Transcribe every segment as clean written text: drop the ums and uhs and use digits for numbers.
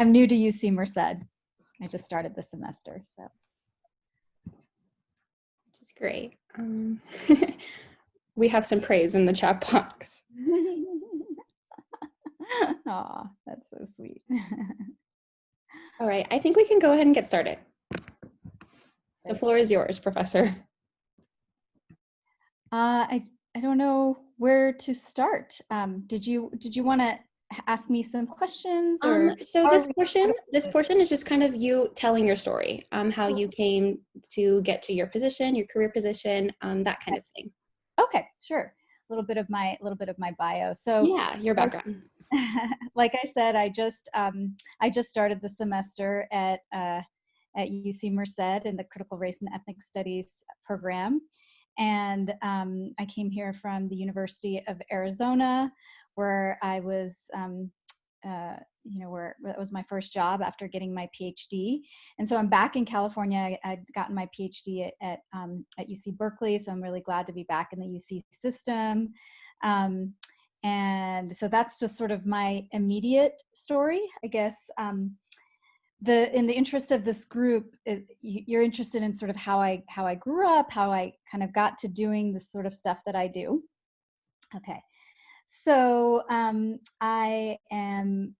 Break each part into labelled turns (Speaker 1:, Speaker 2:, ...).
Speaker 1: I'm new to UC Merced. I just started this semester, so.
Speaker 2: Which is great. We have some praise in the chat box.
Speaker 1: Aw, that's so sweet.
Speaker 2: All right, I think we can go ahead and get started. The floor is yours, Professor.
Speaker 1: I don't know where to start. Did you want to ask me some questions, or
Speaker 2: so this portion is just kind of you telling your story, how you came to get to your position, your career position, that kind of thing.
Speaker 1: Okay, sure. A little bit of my bio. So
Speaker 2: yeah, your background.
Speaker 1: Like I said, I just started the semester at UC Merced in the Critical Race and Ethnic Studies program. And I came here from the University of Arizona, where I was, where that was my first job after getting my PhD. And so I'm back in California. I'd gotten my PhD at UC Berkeley, so I'm really glad to be back in the UC system. And so that's just sort of my immediate story, I guess. In the interest of this group, you're interested in sort of how I grew up, how I kind of got to doing the sort of stuff that I do. Okay, so I am,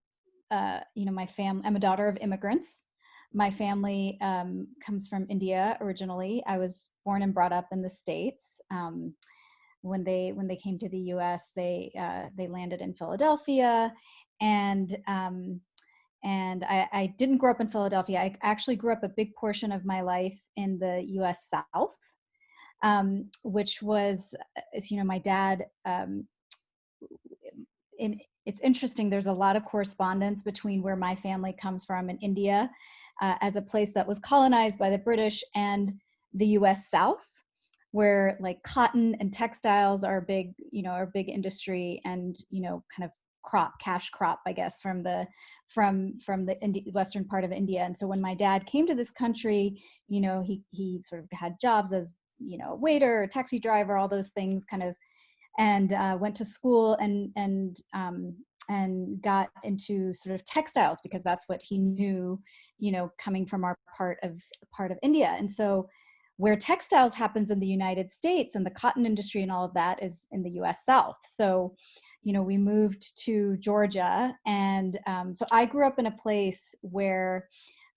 Speaker 1: my family. I'm a daughter of immigrants. My family comes from India originally. I was born and brought up in the States. When they came to the U.S., they landed in Philadelphia, and I didn't grow up in Philadelphia. I actually grew up a big portion of my life in the U.S. South, which was, my dad. It's interesting. There's a lot of correspondence between where my family comes from in India, as a place that was colonized by the British, and the U.S. South, where like cotton and textiles are big industry, and kind of cash crop, I guess, from the western part of India. And so when my dad came to this country, he sort of had jobs as a waiter, a taxi driver, all those things, kind of, and went to school and got into sort of textiles, because that's what he knew, coming from our part of India. And so where textiles happens in the United States, and the cotton industry and all of that is in the U.S. South. So, we moved to Georgia, and so I grew up in a place where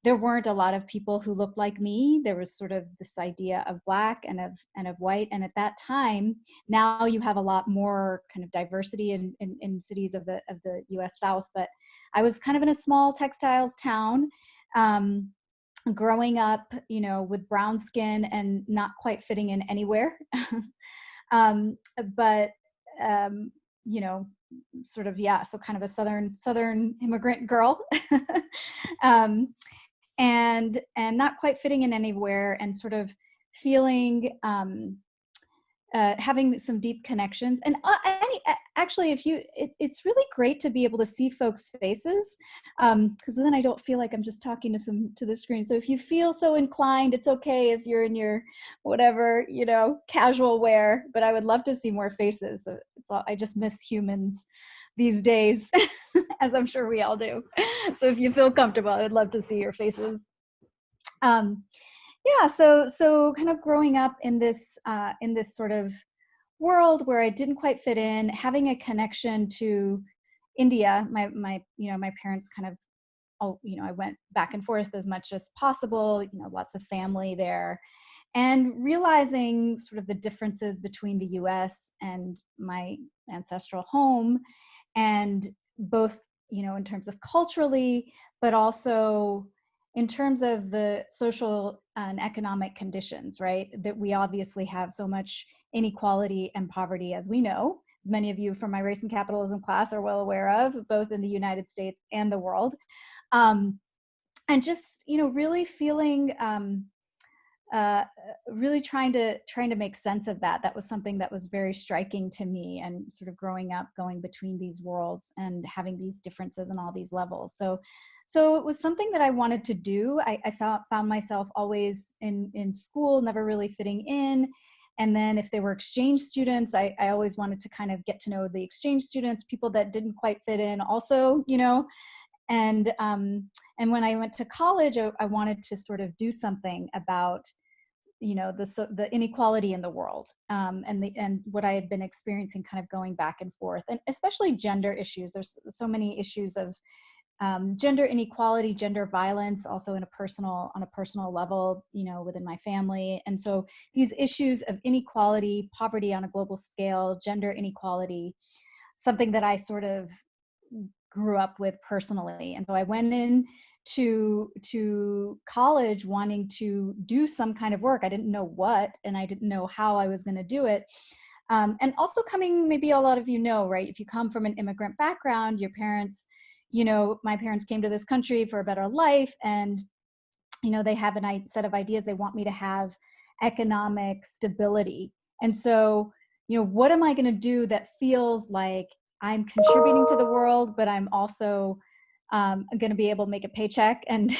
Speaker 1: there weren't a lot of people who looked like me. There was sort of this idea of Black and of white, and at that time, now you have a lot more kind of diversity in cities of the U.S. South. But I was kind of in a small textiles town. Growing up, with brown skin and not quite fitting in anywhere. But, sort of, so kind of a Southern immigrant girl, and not quite fitting in anywhere, and sort of feeling, having some deep connections. And actually, it's really great to be able to see folks' faces, because then I don't feel like I'm just talking to the screen. So if you feel so inclined, it's okay if you're in your whatever, casual wear, but I would love to see more faces. So I just miss humans these days, as I'm sure we all do. So if you feel comfortable, I would love to see your faces. So kind of growing up in this sort of world where I didn't quite fit in, having a connection to India. My parents kind of, I went back and forth as much as possible. Lots of family there, and realizing sort of the differences between the U.S. and my ancestral home, and both in terms of culturally, but also in terms of the social and economic conditions, right? That we obviously have so much inequality and poverty, as we know, as many of you from my race and capitalism class are well aware of, both in the United States and the world. And just, really feeling, really trying to make sense of that. That was something that was very striking to me, and sort of growing up, going between these worlds and having these differences in all these levels. So it was something that I wanted to do. I found myself always in school, never really fitting in. And then if they were exchange students, I always wanted to kind of get to know the exchange students, people that didn't quite fit in also, And when I went to college, I wanted to sort of do something about, the inequality in the world, and what I had been experiencing, kind of going back and forth, and especially gender issues. There's so many issues of gender inequality, gender violence, also on a personal level, within my family. And so these issues of inequality, poverty on a global scale, gender inequality, something that I sort of grew up with personally. And so I went in to college wanting to do some kind of work. I didn't know what, and I didn't know how I was going to do it. And also coming, maybe a lot of you know, right? If you come from an immigrant background, your parents, my parents came to this country for a better life, and they have a set of ideas. They want me to have economic stability. And so, what am I going to do that feels like I'm contributing to the world, but I'm also going to be able to make a paycheck and,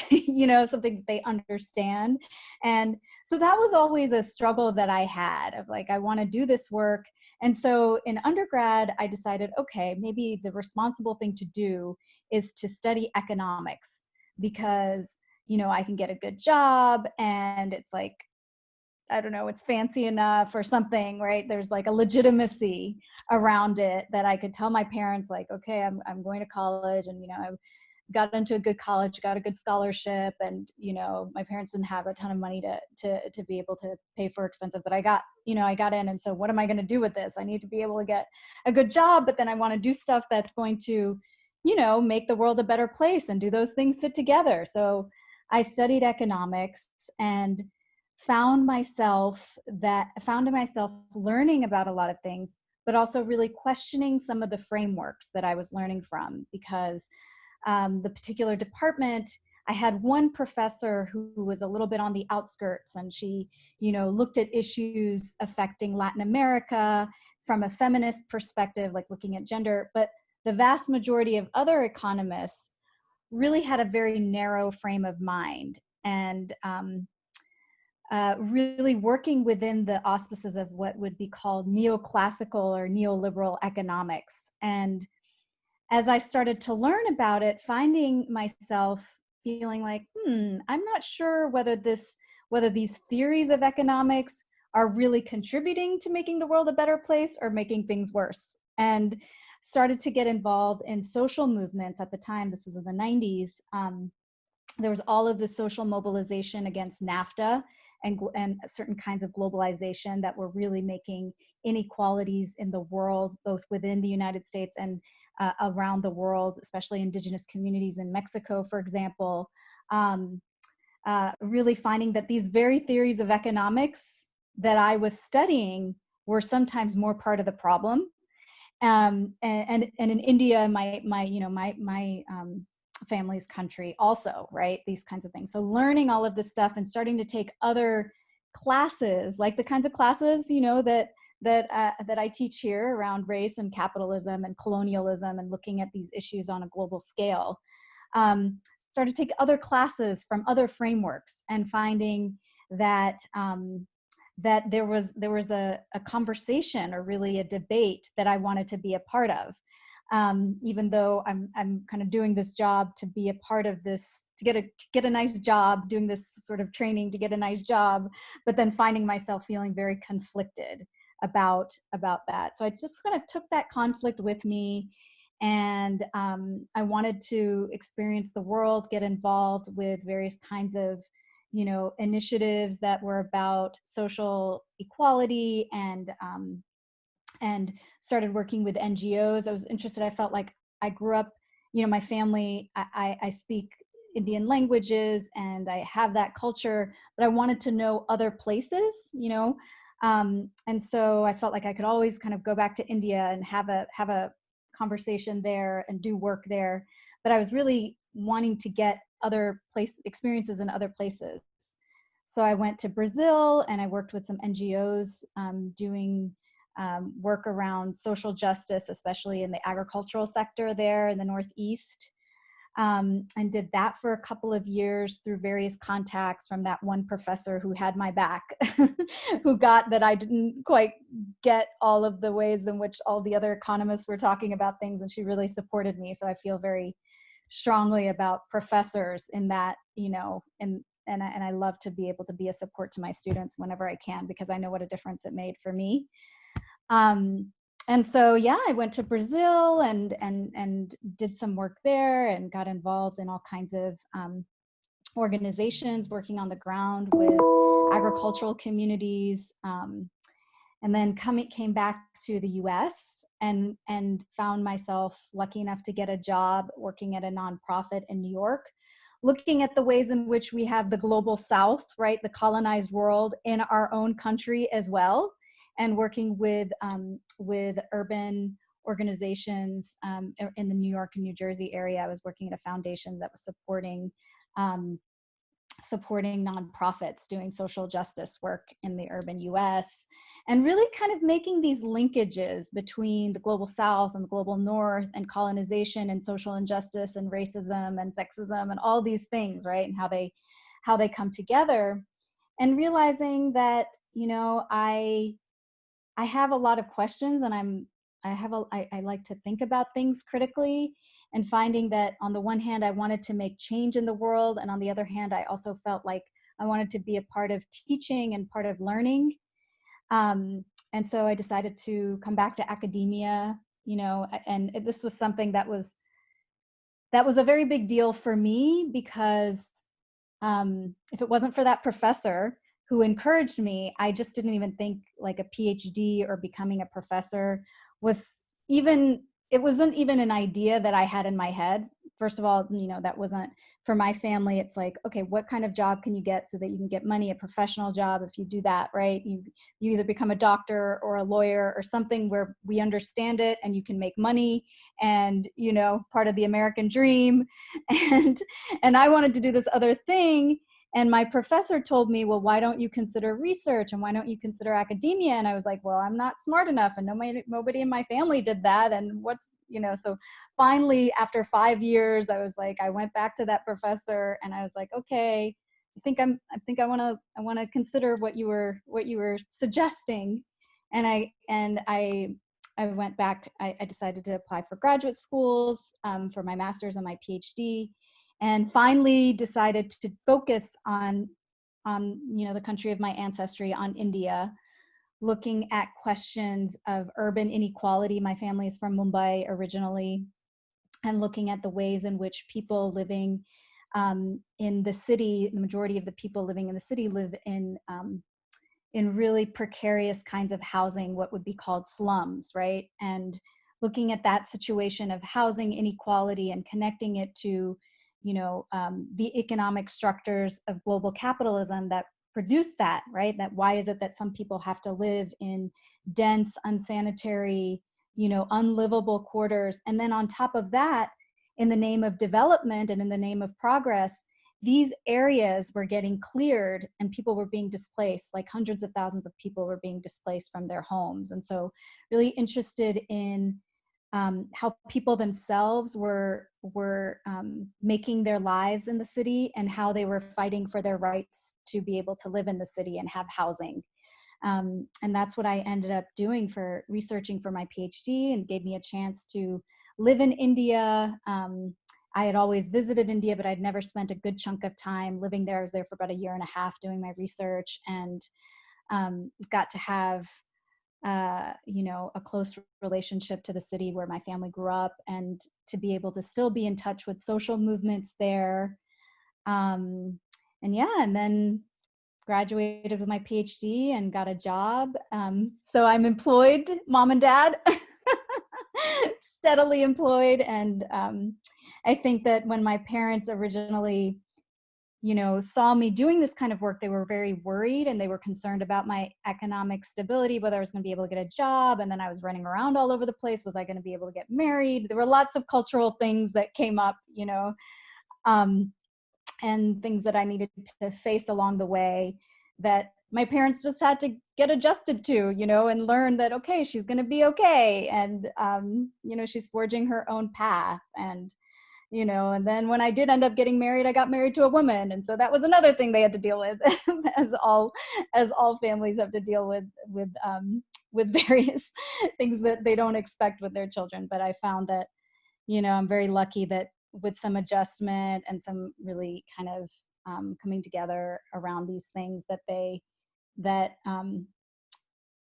Speaker 1: something that they understand. And so that was always a struggle that I had of like, I want to do this work. And so in undergrad, I decided, okay, maybe the responsible thing to do is to study economics, because I can get a good job, and it's like, I don't know, it's fancy enough or something, right? There's like a legitimacy around it that I could tell my parents, like, okay, I'm going to college, and, I got into a good college, got a good scholarship, and, my parents didn't have a ton of money to be able to pay for expensive, but I got in. And so what am I going to do with this? I need to be able to get a good job, but then I want to do stuff that's going to, make the world a better place, and do those things fit together? So I studied economics and found myself learning about a lot of things, but also really questioning some of the frameworks that I was learning from, because the particular department, I had one professor who was a little bit on the outskirts, and she, looked at issues affecting Latin America from a feminist perspective, like looking at gender. But the vast majority of other economists really had a very narrow frame of mind, and really working within the auspices of what would be called neoclassical or neoliberal economics. And as I started to learn about it, finding myself feeling like, I'm not sure whether these theories of economics are really contributing to making the world a better place or making things worse. And started to get involved in social movements at the time. This was in the 90s. There was all of the social mobilization against NAFTA and certain kinds of globalization that were really making inequalities in the world, both within the United States and around the world, especially indigenous communities in Mexico, for example, really finding that these very theories of economics that I was studying were sometimes more part of the problem. And in India, my family's country also, right? These kinds of things. So learning all of this stuff and starting to take other classes, like the kinds of classes, that I teach here around race and capitalism and colonialism, and looking at these issues on a global scale. Started to take other classes from other frameworks, and finding that that there was a conversation, or really a debate, that I wanted to be a part of. Even though I'm kind of doing this job to be a part of this, to get a nice job, doing this sort of training to get a nice job, but then finding myself feeling very conflicted about that. So I just kind of took that conflict with me, and I wanted to experience the world, get involved with various kinds of initiatives that were about social equality, and started working with NGOs. I was interested. I felt like I grew up, my family, I speak Indian languages, and I have that culture, but I wanted to know other places, and so I felt like I could always kind of go back to India and have a conversation there and do work there. But I was really wanting to get other experiences in other places. So I went to Brazil, and I worked with some NGOs doing work around social justice, especially in the agricultural sector there in the Northeast, and did that for a couple of years through various contacts from that one professor who had my back, who got that I didn't quite get all of the ways in which all the other economists were talking about things, and she really supported me. So I feel very strongly about professors in that, and I love to be able to be a support to my students whenever I can, because I know what a difference it made for me. Um, and so, yeah, I went to Brazil and did some work there and got involved in all kinds of organizations working on the ground with agricultural communities. And then came back to the US and found myself lucky enough to get a job working at a nonprofit in New York, looking at the ways in which we have the global South, right, the colonized world in our own country as well, and working with urban organizations in the New York and New Jersey area. I was working at a foundation that was um, supporting nonprofits doing social justice work in the urban US, and really kind of making these linkages between the global South and the global North and colonization and social injustice and racism and sexism and all these things, right? And how they come together, and realizing that, I have a lot of questions, and I like to think about things critically, and finding that on the one hand, I wanted to make change in the world. And on the other hand, I also felt like I wanted to be a part of teaching and part of learning. And so I decided to come back to academia, and this was something that was a very big deal for me, because if it wasn't for that professor who encouraged me, I just didn't even think like a PhD or becoming a professor was even, it wasn't even an idea that I had in my head. First of all, that wasn't for my family. It's like, okay, what kind of job can you get so that you can get money, a professional job? If you do that, right, you either become a doctor or a lawyer or something where we understand it and you can make money, and, part of the American dream. And and I wanted to do this other thing. And my professor told me, well, why don't you consider research, and why don't you consider academia? And I was like, well, I'm not smart enough, and nobody in my family did that. And so finally, after 5 years, I went back to that professor and I was like, okay, I want to consider what you were suggesting. And I went back. I decided to apply for graduate schools for my master's and my PhD, and finally decided to focus on the country of my ancestry, on India, looking at questions of urban inequality. My family is from Mumbai originally, and looking at the ways in which people living in the city, the majority of the people living in the city live in really precarious kinds of housing, what would be called slums, right? And looking at that situation of housing inequality and connecting it to, the economic structures of global capitalism that produce that, right? That why is it that some people have to live in dense, unsanitary, unlivable quarters? And then on top of that, in the name of development and in the name of progress, these areas were getting cleared and people were being displaced, like hundreds of thousands of people were being displaced from their homes. And so really interested in how people themselves were making their lives in the city, and how they were fighting for their rights to be able to live in the city and have housing. And that's what I ended up doing for researching for my PhD, and gave me a chance to live in India. I had always visited India, but I'd never spent a good chunk of time living there. I was there for about a year and a half doing my research, and got to have, a close relationship to the city where my family grew up, and to be able to still be in touch with social movements there. And then graduated with my PhD and got a job. So I'm employed, mom and dad, steadily employed. And I think that when my parents originally, saw me doing this kind of work, they were very worried, and they were concerned about my economic stability, whether I was going to be able to get a job. And then I was running around all over the place. Was I going to be able to get married? There were lots of cultural things that came up, um, and things that I needed to face along the way, that my parents just had to get adjusted to, and learn that, okay, she's going to be okay. And, she's forging her own path. And then when I did end up getting married, I got married to a woman. And so that was another thing they had to deal with, as all families have to deal with various things that they don't expect with their children. But I found that, I'm very lucky that with some adjustment and some really kind of coming together around these things that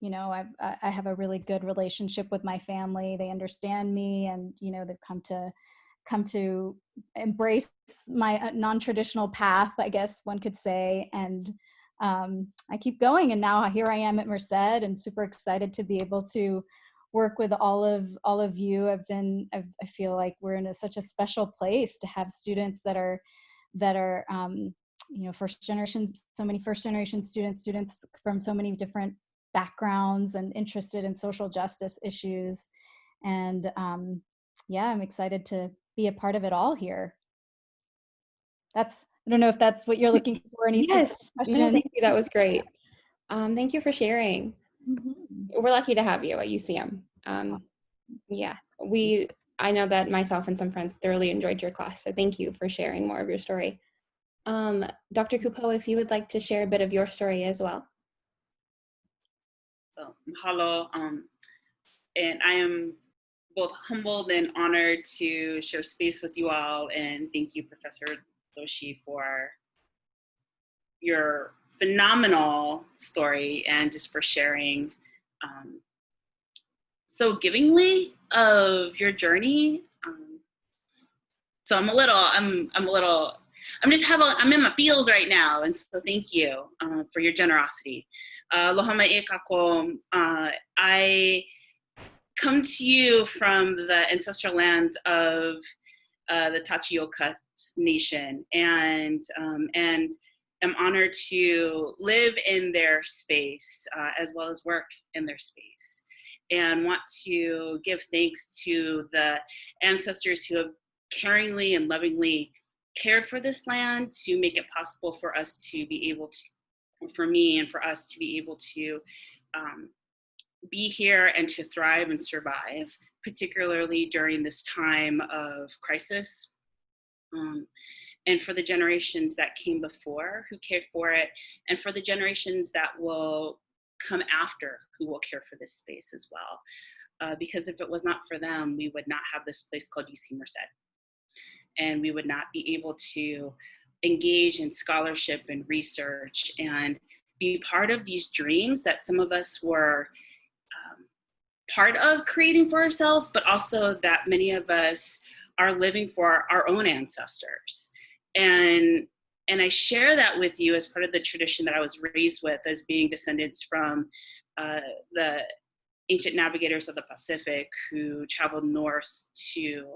Speaker 1: you know, I have a really good relationship with my family. They understand me, and you know, they've come to embrace my non-traditional path, I guess one could say. And I keep going, and now here I am at Merced, and super excited to be able to work with all of you. I feel like we're in such a special place to have students that are you know, first generation, so many first generation students from so many different backgrounds and interested in social justice issues. And yeah, I'm excited to be a part of it all here. I don't know if that's what you're looking for, any specific
Speaker 2: Yes. No,
Speaker 1: question.
Speaker 2: thank you. That was great. Thank you for sharing.
Speaker 1: Mhm.
Speaker 2: We're lucky to have you at UCM. Yeah, I know that myself and some friends thoroughly enjoyed your class, so thank you for sharing more of your story. Dr. Kupo, if you would like to share a bit of your story as well.
Speaker 3: So mahalo, and I am both humbled and honored to share space with you all, and thank you, Professor Doshi, for your phenomenal story and just for sharing so givingly of your journey. So I'm in my feels right now, and so thank you for your generosity. Lohama e kako, I come to you from the ancestral lands of the Tachioka Nation, and am honored to live in their space as well as work in their space, and want to give thanks to the ancestors who have caringly and lovingly cared for this land to make it possible for us to be able to, for me and for us to be able to be here and to thrive and survive, particularly during this time of crisis. And for the generations that came before who cared for it, and for the generations that will come after who will care for this space as well. Because if it was not for them, we would not have this place called UC Merced. And we would not be able to engage in scholarship and research and be part of these dreams that some of us were part of creating for ourselves, but also that many of us are living for our own ancestors. And I share that with you as part of the tradition that I was raised with, as being descendants from the ancient navigators of the Pacific who traveled north to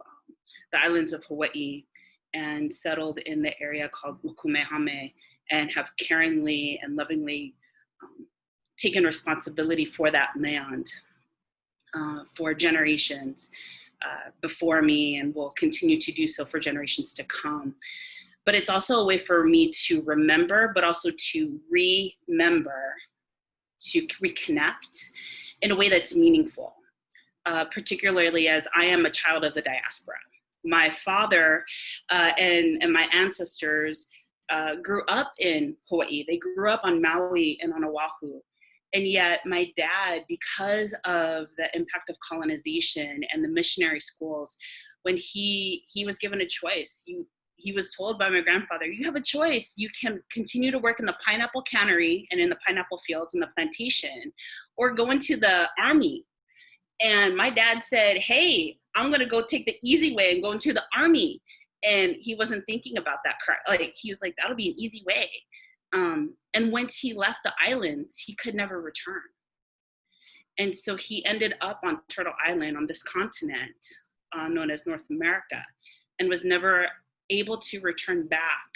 Speaker 3: the islands of Hawaii and settled in the area called Ukumehame, and have caringly and lovingly taken responsibility for that land for generations before me, and will continue to do so for generations to come. But it's also a way for me to remember, but also to remember, to reconnect in a way that's meaningful, particularly as I am a child of the diaspora. My father and my ancestors grew up in Hawaii. They grew up on Maui and on Oahu. And yet my dad, because of the impact of colonization and the missionary schools, when he was given a choice, he was told by my grandfather, you have a choice. You can continue to work in the pineapple cannery and in the pineapple fields and the plantation, or go into the army. And my dad said, hey, I'm going to go take the easy way and go into the army. And he wasn't thinking about that. Like, he was like, that'll be an easy way. And once he left the islands, he could never return. And so he ended up on Turtle Island on this continent known as North America, and was never able to return back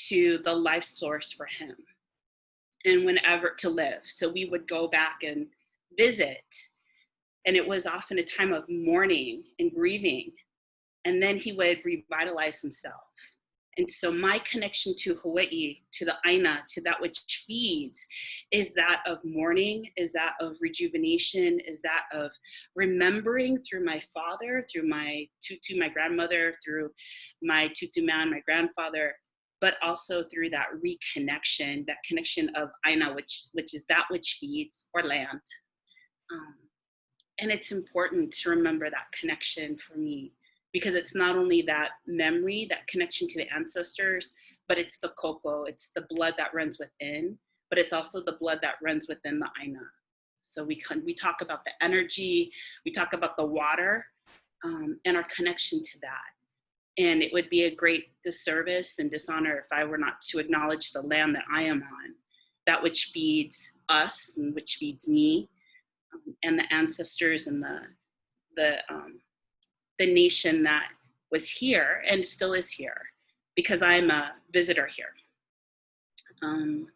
Speaker 3: to the life source for him and whenever to live. So we would go back and visit, and it was often a time of mourning and grieving, and then he would revitalize himself. And so my connection to Hawaii, to the Aina, to that which feeds, is that of mourning, is that of rejuvenation, is that of remembering through my father, through my tutu, my grandmother, through my tutu man, my grandfather, but also through that reconnection, that connection of Aina, which is that which feeds, or land. And it's important to remember that connection for me because it's not only that memory, that connection to the ancestors, but it's the koko, it's the blood that runs within, but it's also the blood that runs within the aina. So we talk about the energy, we talk about the water, and our connection to that. And it would be a great disservice and dishonor if I were not to acknowledge the land that I am on, that which feeds us and which feeds me, and the ancestors and the nation that was here and still is here, because I'm a visitor here. And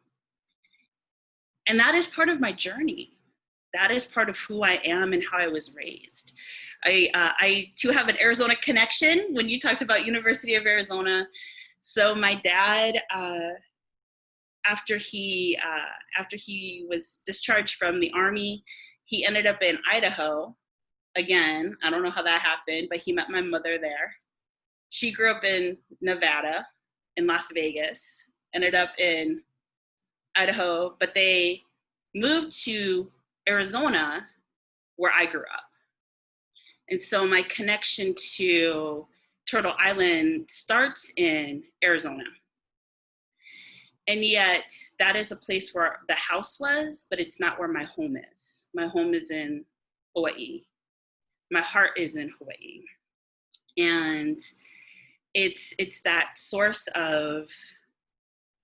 Speaker 3: that is part of my journey. That is part of who I am and how I was raised. I too have an Arizona connection when you talked about University of Arizona. So my dad, after he was discharged from the Army, he ended up in Idaho. Again, I don't know how that happened, but he met my mother there. She grew up in Nevada, in Las Vegas, ended up in Idaho, but they moved to Arizona, where I grew up. And so my connection to Turtle Island starts in Arizona. And yet that is a place where the house was, but it's not where my home is. My home is in Hawaii. My heart is in Hawaii. And it's that source of,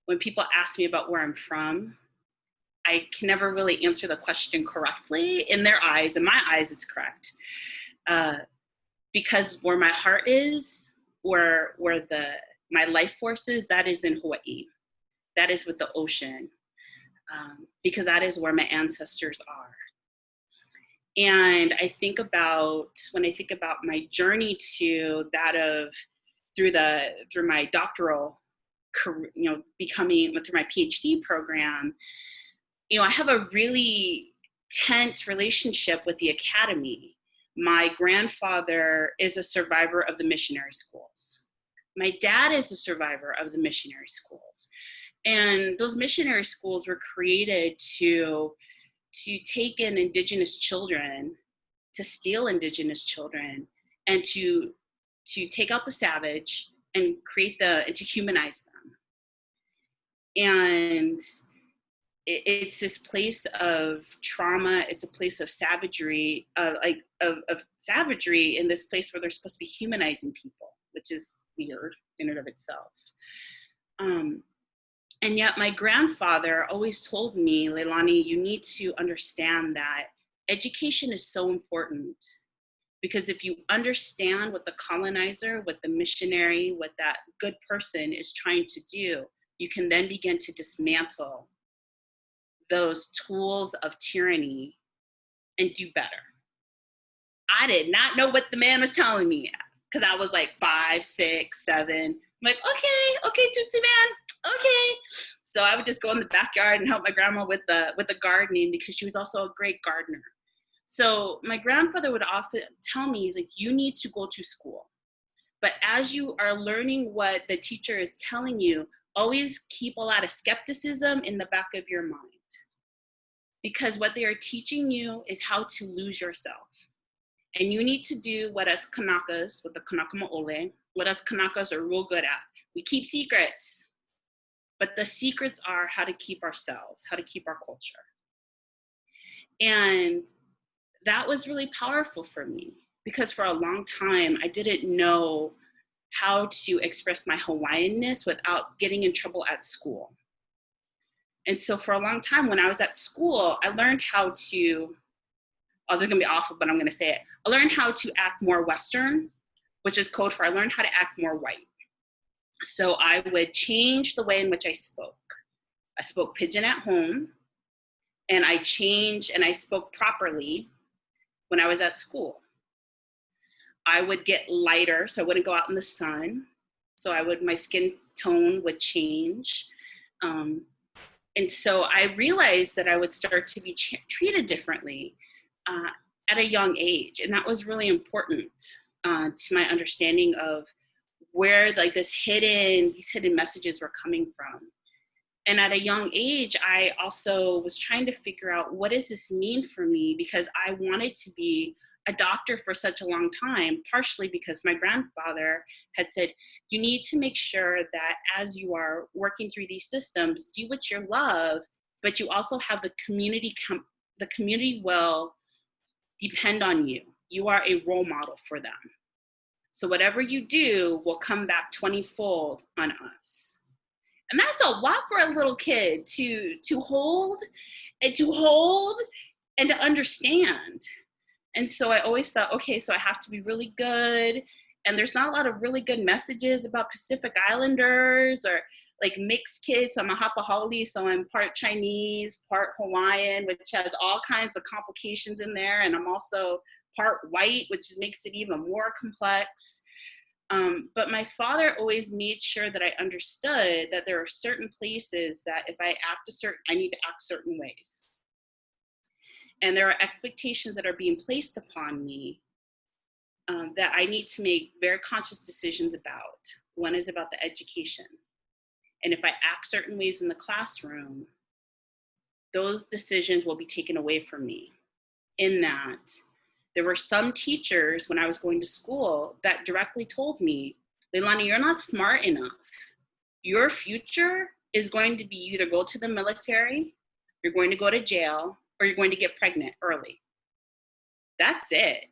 Speaker 3: when people ask me about where I'm from, I can never really answer the question correctly. In their eyes, in my eyes, it's correct. Because where my heart is, where my life force is, that is in Hawaii. That is with the ocean. Because that is where my ancestors are. And when I think about my journey to that of, through my doctoral career, through my PhD program, I have a really tense relationship with the academy. My grandfather is a survivor of the missionary schools. My dad is a survivor of the missionary schools. And those missionary schools were created to take in Indigenous children, to steal Indigenous children, and to take out the savage and to humanize them. And it's this place of trauma. It's a place of savagery, of savagery in this place where they're supposed to be humanizing people, which is weird in and of itself. And yet my grandfather always told me, Leilani, you need to understand that education is so important, because if you understand what the colonizer, what the missionary, what that good person is trying to do, you can then begin to dismantle those tools of tyranny and do better. I did not know what the man was telling me, because I was like 5, 6, 7. I'm like, okay, Tootsie Man, okay. So I would just go in the backyard and help my grandma with the gardening, because she was also a great gardener. So my grandfather would often tell me, he's like, you need to go to school. But as you are learning what the teacher is telling you, always keep a lot of skepticism in the back of your mind. Because what they are teaching you is how to lose yourself. And you need to do what us Kanakas, what the Kanaka Ma'ole, what us Kanakas are real good at. We keep secrets. But the secrets are how to keep ourselves, how to keep our culture. And that was really powerful for me, because for a long time, I didn't know how to express my Hawaiianness without getting in trouble at school. And so for a long time, when I was at school, I learned how to, this is gonna be awful, but I'm gonna say it. I learned how to act more Western, which is code for I learned how to act more white. So I would change the way in which I spoke. I spoke pidgin at home, and I spoke properly when I was at school. I would get lighter, so I wouldn't go out in the sun. So my skin tone would change. And so I realized that I would start to be treated differently at a young age. And that was really important to my understanding of where these hidden messages were coming from. And at a young age, I also was trying to figure out, what does this mean for me? Because I wanted to be a doctor for such a long time, partially because my grandfather had said, you need to make sure that as you are working through these systems, do what you love, but you also have the community will depend on you. You are a role model for them. So whatever you do will come back 20-fold on us. And that's a lot for a little kid to hold and to understand. And so I always thought, okay, so I have to be really good. And there's not a lot of really good messages about Pacific Islanders or like mixed kids. So I'm a Hapahali, so I'm part Chinese, part Hawaiian, which has all kinds of complications in there. And I'm also part white, which makes it even more complex. But my father always made sure that I understood that there are certain places that if I I need to act certain ways. And there are expectations that are being placed upon me that I need to make very conscious decisions about. One is about the education. And if I act certain ways in the classroom, those decisions will be taken away from me. In that, there were some teachers when I was going to school that directly told me, Leilani, you're not smart enough. Your future is going to be either go to the military, you're going to go to jail, or you're going to get pregnant early. That's it.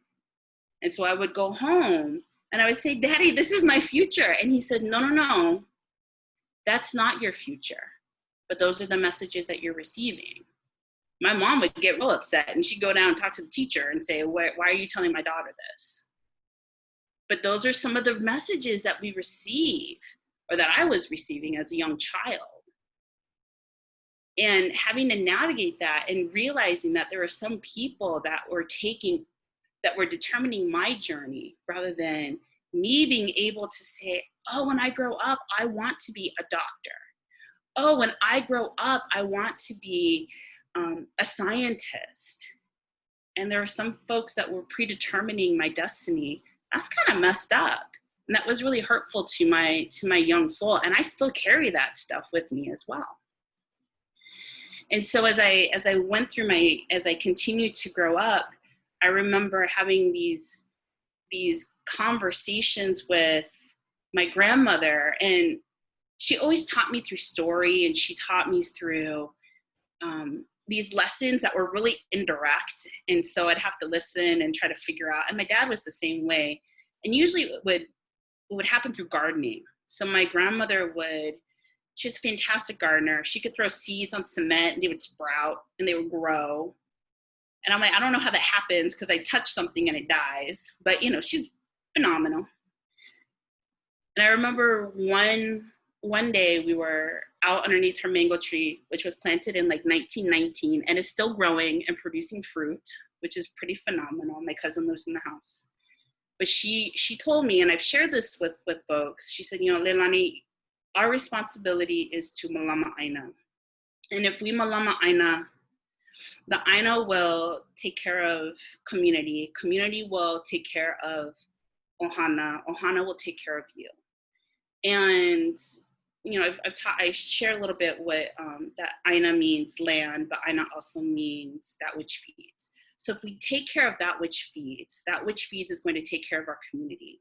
Speaker 3: And so I would go home and I would say, Daddy, this is my future. And he said, no, that's not your future. But those are the messages that you're receiving. My mom would get real upset and she'd go down and talk to the teacher and say, why are you telling my daughter this? But those are some of the messages that we receive or that I was receiving as a young child. And having to navigate that and realizing that there are some people that were determining my journey rather than me being able to say, oh, when I grow up, I want to be a doctor. Oh, when I grow up, I want to be a scientist. And there are some folks that were predetermining my destiny. That's kind of messed up. And that was really hurtful to my young soul. And I still carry that stuff with me as well. And so as I continued to grow up, I remember having these conversations with my grandmother, and she always taught me through story, and she taught me through these lessons that were really indirect. And so I'd have to listen and try to figure out, and my dad was the same way. And usually it would happen through gardening. So my grandmother she was a fantastic gardener. She could throw seeds on cement and they would sprout and they would grow. And I'm like, I don't know how that happens because I touch something and it dies. But, she's phenomenal. And I remember one day we were out underneath her mango tree, which was planted in like 1919 and is still growing and producing fruit, which is pretty phenomenal. My cousin lives in the house. But she told me, and I've shared this with folks, she said, Leilani, our responsibility is to malama aina. And if we malama aina, the aina will take care of community. Community will take care of ohana. Ohana will take care of you. And, I share a little bit what that aina means, land, but aina also means that which feeds. So if we take care of that which feeds is going to take care of our community.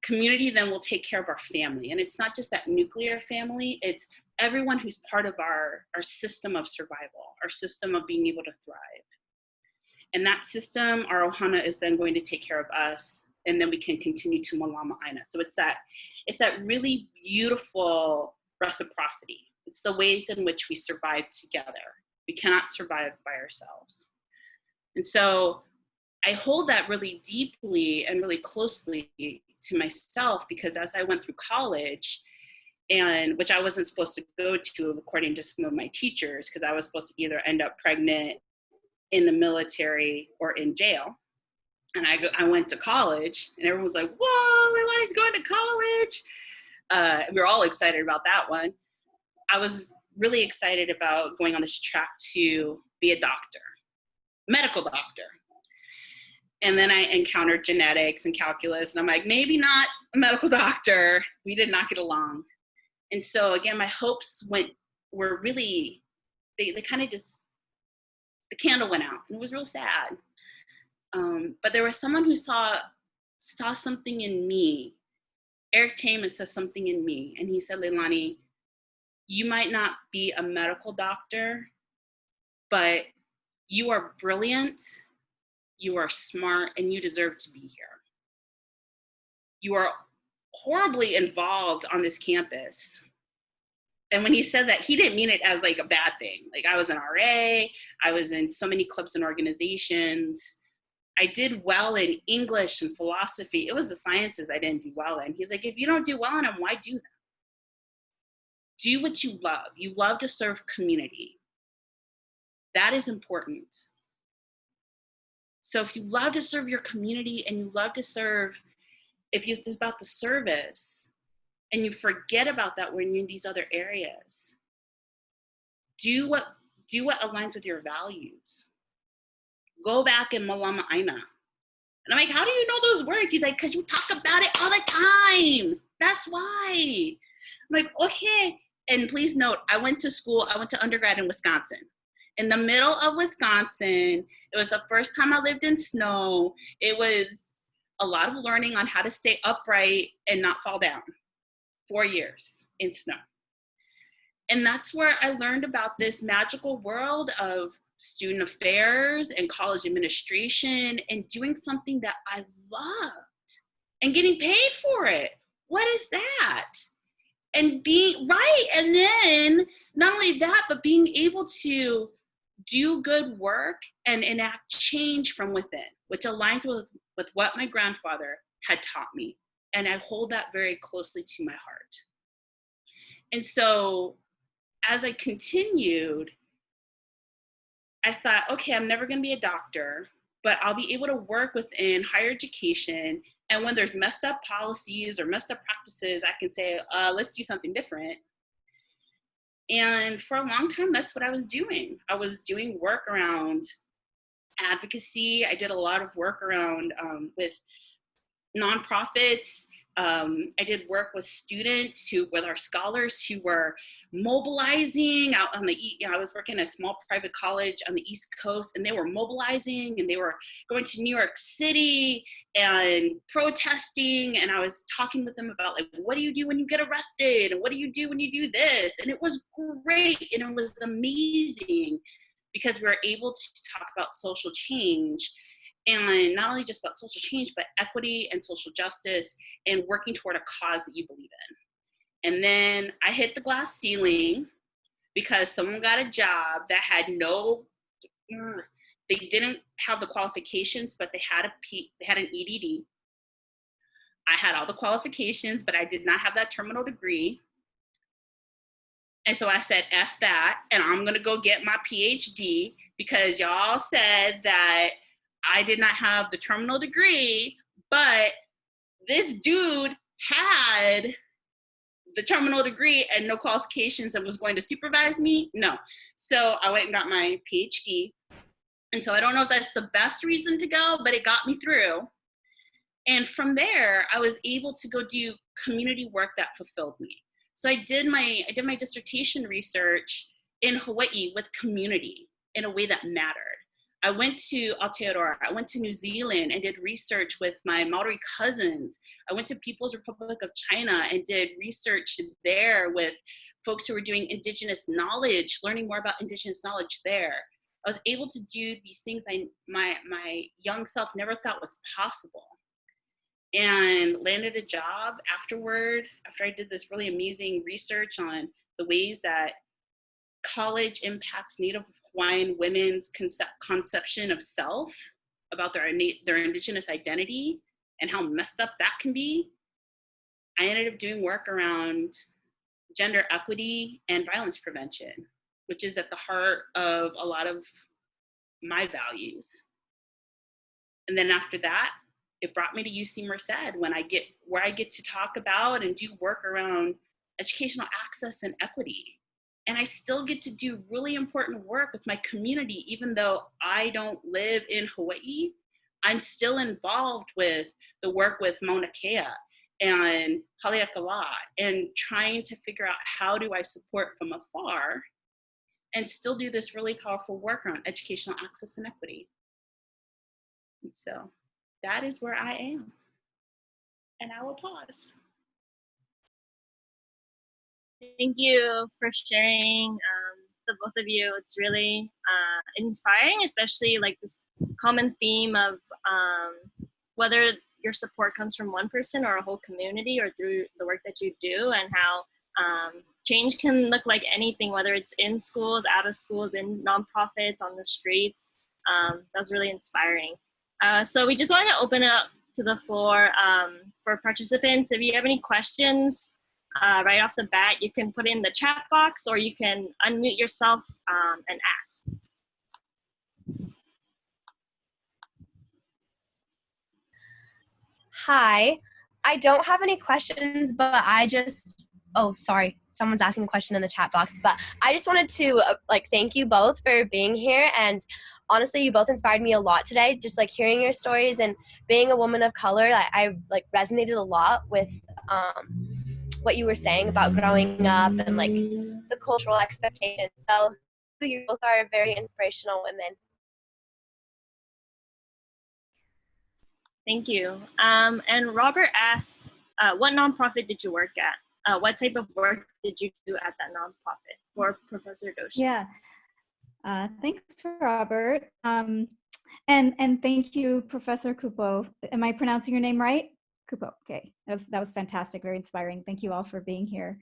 Speaker 3: Community then will take care of our family. And it's not just that nuclear family, it's everyone who's part of our system of survival, our system of being able to thrive. And that system, our ohana, is then going to take care of us, and then we can continue to malama aina. So it's that really beautiful reciprocity. It's the ways in which we survive together. We cannot survive by ourselves. And so I hold that really deeply and really closely to myself, because as I went through college, and which I wasn't supposed to go to according to some of my teachers, because I was supposed to either end up pregnant, in the military, or in jail. And I went to college, and everyone was like, whoa, Leilani's going to college. We were all excited about that one. I was really excited about going on this track to be a doctor, medical doctor. And then I encountered genetics and calculus, and I'm like, maybe not a medical doctor. We did not get along. And so again, my hopes were really, they kind of just, the candle went out, and it was real sad. But there was someone who saw something in me. Eric Taman saw something in me, and he said, Leilani, you might not be a medical doctor, but you are brilliant, you are smart, and you deserve to be here. You are horribly involved on this campus. And when he said that, he didn't mean it as like a bad thing. Like, I was an RA, I was in so many clubs and organizations. I did well in English and philosophy. It was the sciences I didn't do well in. He's like, if you don't do well in them, why do them? Do what you love. You love to serve community. That is important. So if you love to serve your community and you love to serve, if it's about the service and you forget about that when you're in these other areas, do what aligns with your values. Go back and Malama Aina. And I'm like, how do you know those words? He's like, because you talk about it all the time. That's why. I'm like, okay. And please note, I went to undergrad in Wisconsin. In the middle of Wisconsin, it was the first time I lived in snow. It was a lot of learning on how to stay upright and not fall down. 4 years in snow. And that's where I learned about this magical world of student affairs and college administration and doing something that I loved and getting paid for it. What is that? And being right. And then not only that, but being able to do good work and enact change from within, which aligns with what my grandfather had taught me. And I hold that very closely to my heart. And so as I continued, I thought, okay, I'm never going to be a doctor, but I'll be able to work within higher education. And when there's messed up policies or messed up practices, I can say, let's do something different. And for a long time, that's what I was doing. I was doing work around advocacy. I did a lot of work around with nonprofits. I did work with students with our scholars who were mobilizing out on I was working at a small private college on the East Coast, and they were mobilizing and they were going to New York City and protesting. And I was talking with them about, like, what do you do when you get arrested? And what do you do when you do this? And it was great. And it was amazing because we were able to talk about social change. And not only just about social change, but equity and social justice and working toward a cause that you believe in. And then I hit the glass ceiling because someone got a job that had they didn't have the qualifications, but they had an EDD. I had all the qualifications, but I did not have that terminal degree. And so I said, F that, and I'm going to go get my PhD because y'all said that I did not have the terminal degree, but this dude had the terminal degree and no qualifications and was going to supervise me. No. So I went and got my PhD. And so I don't know if that's the best reason to go, but it got me through. And from there, I was able to go do community work that fulfilled me. So I did my dissertation research in Hawaii with community in a way that mattered. I went to Aotearoa, I went to New Zealand and did research with my Maori cousins. I went to People's Republic of China and did research there with folks who were doing indigenous knowledge, learning more about indigenous knowledge there. I was able to do these things my young self never thought was possible. And landed a job afterward, after I did this really amazing research on the ways that college impacts Native Hawaiian women's conception of self, about their indigenous identity and how messed up that can be. I ended up doing work around gender equity and violence prevention, which is at the heart of a lot of my values. And then after that, it brought me to UC Merced where I get to talk about and do work around educational access and equity. And I still get to do really important work with my community, even though I don't live in Hawaii. I'm still involved with the work with Mauna Kea and Haleakala and trying to figure out how do I support from afar and still do this really powerful work around educational access and equity. So that is where I am. And I will pause.
Speaker 4: Thank you for sharing, the both of you. It's really inspiring, especially like this common theme of whether your support comes from one person or a whole community or through the work that you do, and how change can look like anything, whether it's in schools, out of schools, in nonprofits, on the streets. That's really inspiring. So we just want to open up to the floor for participants. If you have any questions, right off the bat, you can put in the chat box, or you can unmute yourself and ask.
Speaker 5: Hi, I don't have any questions, but oh, sorry, someone's asking a question in the chat box, but I just wanted to thank you both for being here, and honestly, you both inspired me a lot today, just like hearing your stories, and being a woman of color, I resonated a lot with what you were saying about growing up and like the cultural expectations. So you both are very inspirational women.
Speaker 4: Thank you. And Robert asks, what nonprofit did you work at? What type of work did you do at that nonprofit for Professor Doshi?
Speaker 1: Yeah, thanks, Robert. And thank you, Professor Kupo. Am I pronouncing your name right? Kupo, okay. That was fantastic, very inspiring. Thank you all for being here.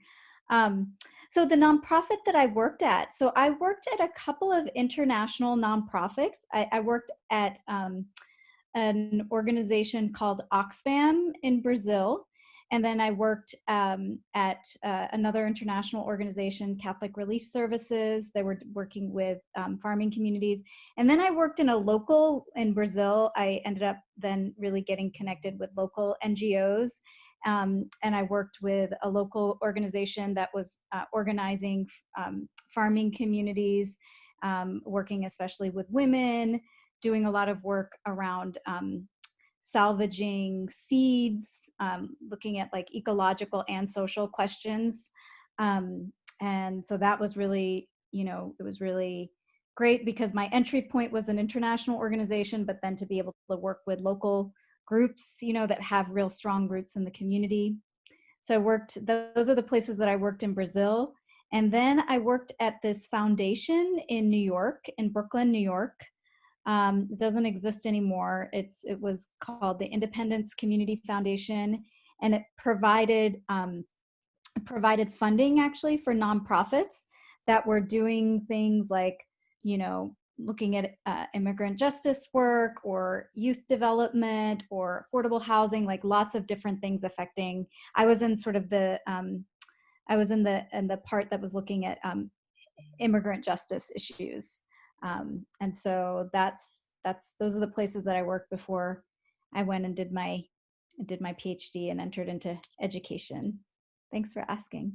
Speaker 1: So the nonprofit that I worked at, so I worked at a couple of international nonprofits. I worked at an organization called Oxfam in Brazil. And then I worked at another international organization, Catholic Relief Services. They were working with farming communities. And then I worked in a local in Brazil. I ended up then really getting connected with local NGOs. And I worked with a local organization that was organizing farming communities, working especially with women, doing a lot of work around salvaging seeds, looking at like ecological and social questions. And so that was really, it was really great because my entry point was an international organization, but then to be able to work with local groups, that have real strong roots in the community. So I worked, those are the places that I worked in Brazil. And then I worked at this foundation in New York, in Brooklyn, New York. It doesn't exist anymore. It was called the Independence Community Foundation, and it provided funding actually for nonprofits that were doing things like, looking at immigrant justice work or youth development or affordable housing, like lots of different things affecting. I was in sort of the part that was looking at immigrant justice issues. And so those are the places that I worked before I went and did my PhD and entered into education. Thanks for asking.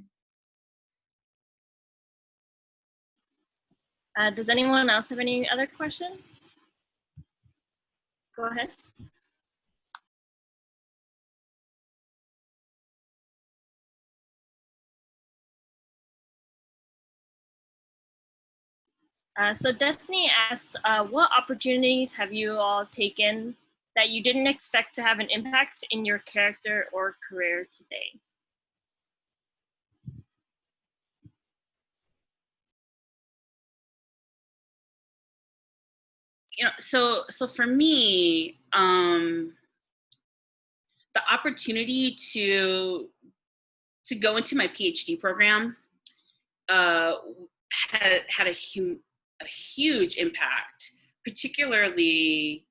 Speaker 4: Does anyone else have any other questions? Go ahead. So Destiny asks, what opportunities have you all taken that you didn't expect to have an impact in your character or career today?
Speaker 3: So for me, the opportunity to go into my PhD program had a huge impact, particularly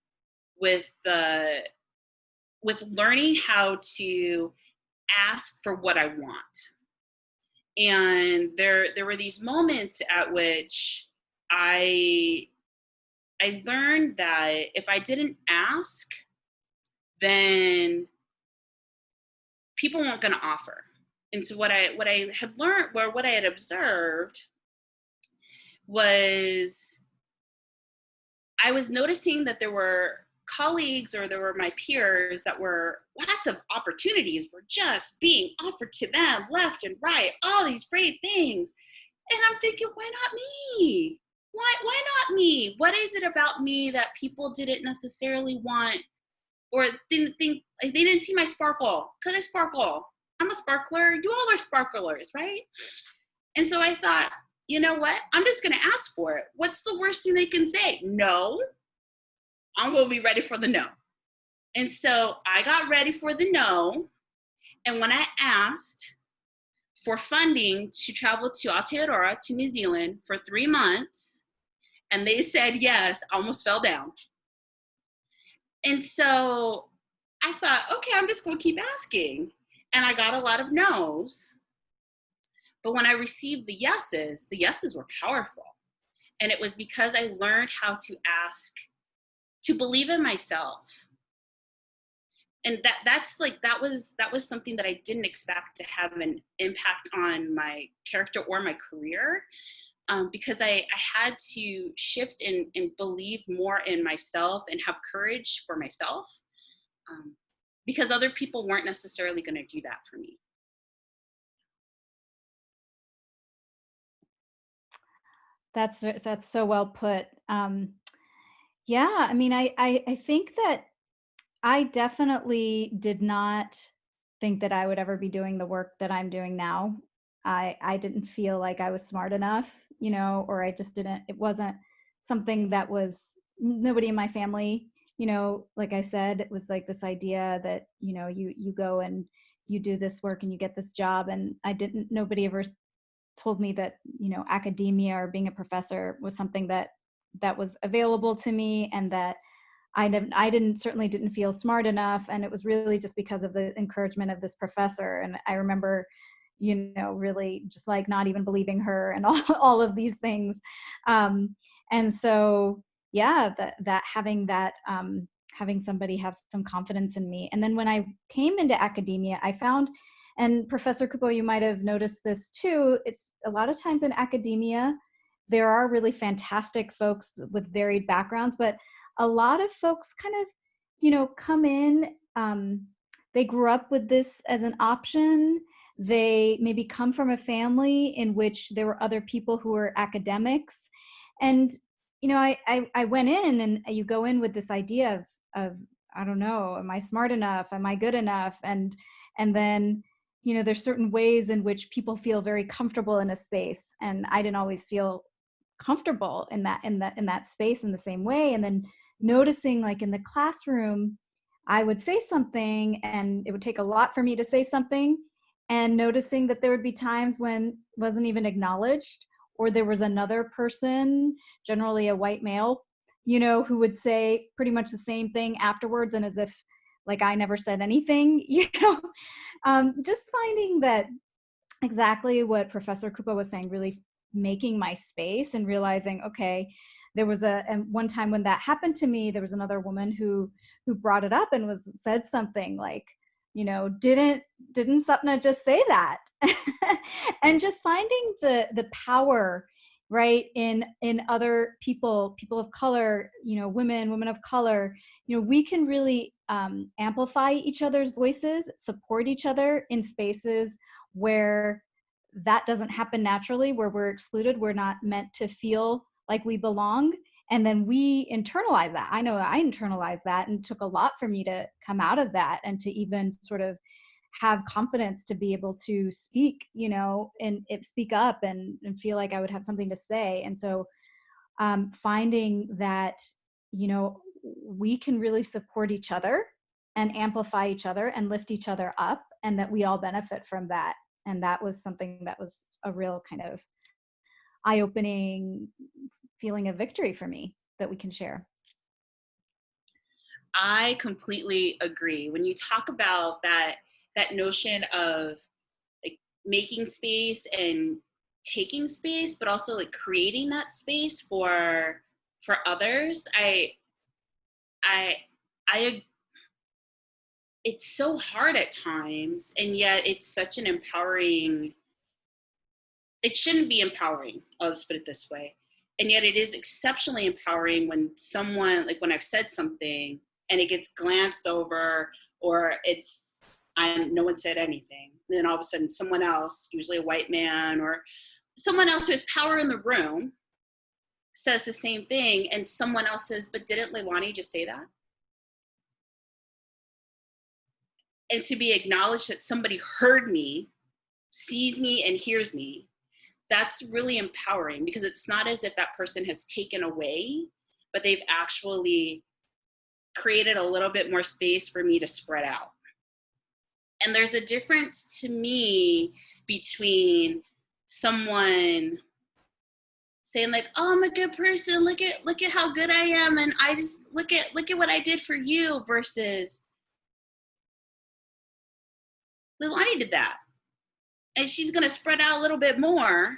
Speaker 3: with learning how to ask for what I want. And there were these moments at which I learned that if I didn't ask, then people weren't going to offer. And so what I had learned, or what I had observed, was I was noticing that there were colleagues, or there were my peers, that were lots of opportunities were just being offered to them left and right, all these great things. And I'm thinking, why not me? why not me? What is it about me that people didn't necessarily want or didn't think, like they didn't see my sparkle? Because I sparkle. I'm a sparkler. You all are sparklers, right? And so I thought, you know what? I'm just going to ask for it. What's the worst thing they can say? No. I'm going to be ready for the no. And so I got ready for the no. And when I asked for funding to travel to Aotearoa, to New Zealand for 3 months, and they said yes, I almost fell down. And so I thought, okay, I'm just going to keep asking. And I got a lot of no's. But when I received the yeses were powerful. And it was because I learned how to ask, to believe in myself. And that was something that I didn't expect to have an impact on my character or my career, because I had to shift and believe more in myself and have courage for myself, because other people weren't necessarily going to do that for me.
Speaker 1: That's so well put. Yeah, I mean, I think that I definitely did not think that I would ever be doing the work that I'm doing now. I didn't feel like I was smart enough, or I just didn't, it wasn't something that was, nobody in my family, like I said, it was like this idea that, you go and you do this work and you get this job. And nobody ever told me that, academia or being a professor was something that was available to me, and that I certainly didn't feel smart enough. And it was really just because of the encouragement of this professor. And I remember, really just like not even believing her and all of these things. And so, yeah, that having somebody have some confidence in me. And then when I came into academia, I found, and Professor Kupo, you might have noticed this too, it's a lot of times in academia, there are really fantastic folks with varied backgrounds, but a lot of folks kind of, come in, they grew up with this as an option. They maybe come from a family in which there were other people who were academics. And, I went in, and you go in with this idea of, I don't know, am I smart enough? Am I good enough? And then, there's certain ways in which people feel very comfortable in a space. And I didn't always feel comfortable in that space in the same way. And then noticing, like in the classroom, I would say something and it would take a lot for me to say something, and noticing that there would be times when it wasn't even acknowledged, or there was another person, generally a white male, who would say pretty much the same thing afterwards, and as if like I never said anything, just finding that exactly what Professor Kupo was saying, really making my space and realizing, okay, there was and one time when that happened to me, there was another woman who brought it up and said something like, didn't Sapna just say that? And just finding the power, right, in other people of color, women of color, we can really amplify each other's voices, support each other in spaces where that doesn't happen naturally, where we're excluded, we're not meant to feel like we belong. And then we internalize that. I know I internalized that, and it took a lot for me to come out of that and to even sort of have confidence to be able to speak, and speak up and feel like I would have something to say. And so finding that, we can really support each other and amplify each other and lift each other up, and that we all benefit from that. And that was something that was a real kind of eye-opening feeling of victory for me that we can share.
Speaker 3: I completely agree. When you talk about that notion of like making space and taking space, but also like creating that space for others, it's so hard at times, and yet it's such an empowering, it shouldn't be empowering, I'll just put it this way. And yet it is exceptionally empowering when someone, like when I've said something and it gets glanced over, or no one said anything. And then all of a sudden someone else, usually a white man or someone else who has power in the room, says the same thing and someone else says, but didn't Leilani just say that? And to be acknowledged that somebody heard me, sees me, and hears me, that's really empowering, because it's not as if that person has taken away, but they've actually created a little bit more space for me to spread out. And there's a difference to me between someone saying like, oh, I'm a good person, look at how good I am, and I just look at what I did for you, versus Leilani did that, and she's gonna spread out a little bit more,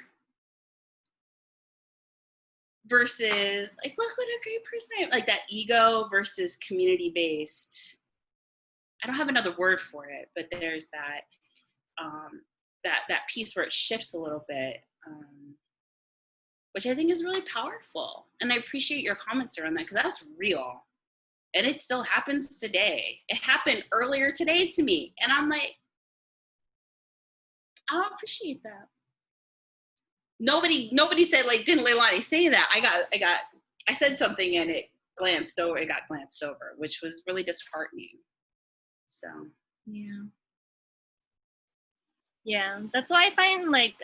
Speaker 3: versus like, look what a great person I am. Like that ego versus community-based. I don't have another word for it, but there's that that piece where it shifts a little bit, which I think is really powerful. And I appreciate your comments around that, because that's real. And it still happens today. It happened earlier today to me. And I'm like, I appreciate that. Nobody said like, didn't Leilani say that? I said something and it got glanced over, which was really disheartening. So, yeah.
Speaker 4: Yeah, that's why I find like